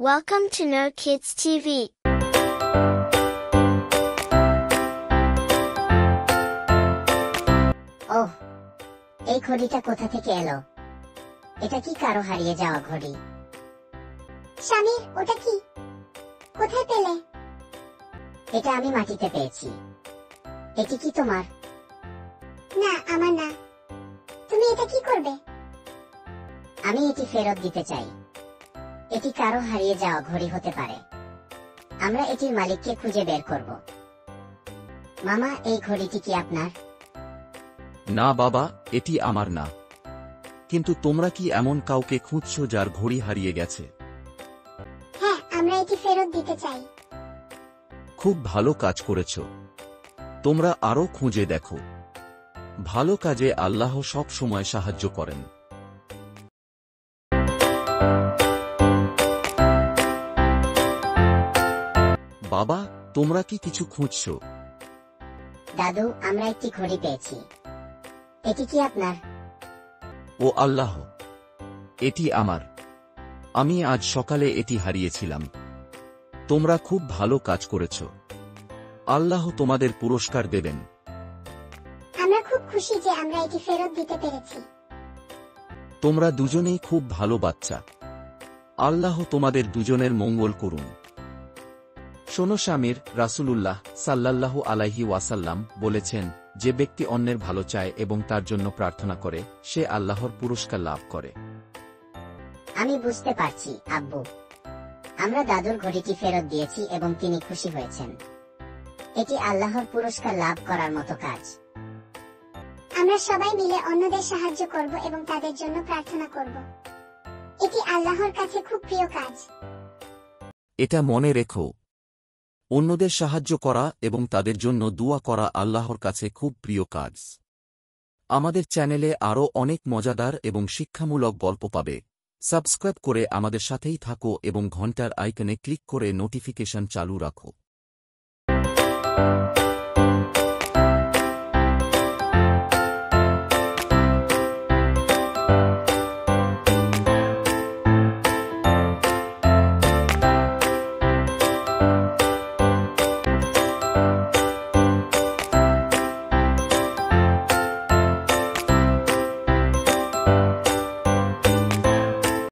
Welcome to No Kids TV. ওহ, এই ঘড়িটা কোথা থেকে এলো? এটা কি কারো হারিয়ে যাওয়া ঘড়ি? স্বামীর, ওটা কি? কোথায় পেলে? এটা আমি মাটিতে পেয়েছি। এটি কি তোমার? না, আমার না। তুমি এটা কি করবে? আমি এটি ফেরত দিতে চাই। এটি কারো হারিয়ে যাওয়া ঘড়ি হতে পারে। আমরা এটির মালিককে খুঁজে বের করব। মামা, এই ঘড়িটি কি আপনার? না বাবা, এটি আমার না। কিন্তু তোমরা কি এমন কাউকে খুঁজছো যার ঘড়ি হারিয়ে গেছে? হ্যাঁ, আমরা এটি ফেরত দিতে চাই। খুব ভালো কাজ করেছ। তোমরা আরও খুঁজে দেখো। ভালো কাজে আল্লাহ সব সময় সাহায্য করেন। বাবা, তোমরা কি কিছু খুঁজছো? দাদু, আমরা একটি ঘড়ি পেয়েছি। এটি কি আপনার? ও আল্লাহ, এটি আমার। আমি আজ সকালে এটি হারিয়েছিলাম। তোমরা খুব ভালো কাজ করেছ। আল্লাহ তোমাদের পুরস্কার দেবেন। আমরা খুব খুশি যে আমরা এটি ফেরত দিতে পেরেছি। তোমরা দুজনেই খুব ভালো বাচ্চা। আল্লাহ তোমাদের দুজনের মঙ্গল করুন। শোনো স্বামীর, রাসূলুল্লাহ সাল্লাল্লাহু আলাইহি ওয়াসাল্লাম বলেছেন, যে ব্যক্তি অন্যের ভালো চায় এবং তার জন্য প্রার্থনা করে, সে আল্লাহর পুরস্কার লাভ করে। আমি বুঝতে পারছি আব্বু। আমরা দাদুর ঘড়িটি ফেরত দিয়েছি এবং তিনি খুশি হয়েছেন। এটি আল্লাহর পুরস্কার লাভ করার মতো কাজ। আমরা সবাই মিলে অন্যদের সাহায্য করব এবং তাদের জন্য প্রার্থনা করব। এটি আল্লাহর কাছে খুব প্রিয় কাজ। এটা মনে রেখো, অন্যদের সাহায্য করা এবং তাদের জন্য দোয়া করা আল্লাহর কাছে খুব প্রিয় কাজ। আমাদের চ্যানেলে আরও অনেক মজাদার এবং শিক্ষামূলক গল্প পাবে। সাবস্ক্রাইব করে আমাদের সাথেই থাকো এবং ঘন্টার আইকনে ক্লিক করে নোটিফিকেশন চালু রাখো।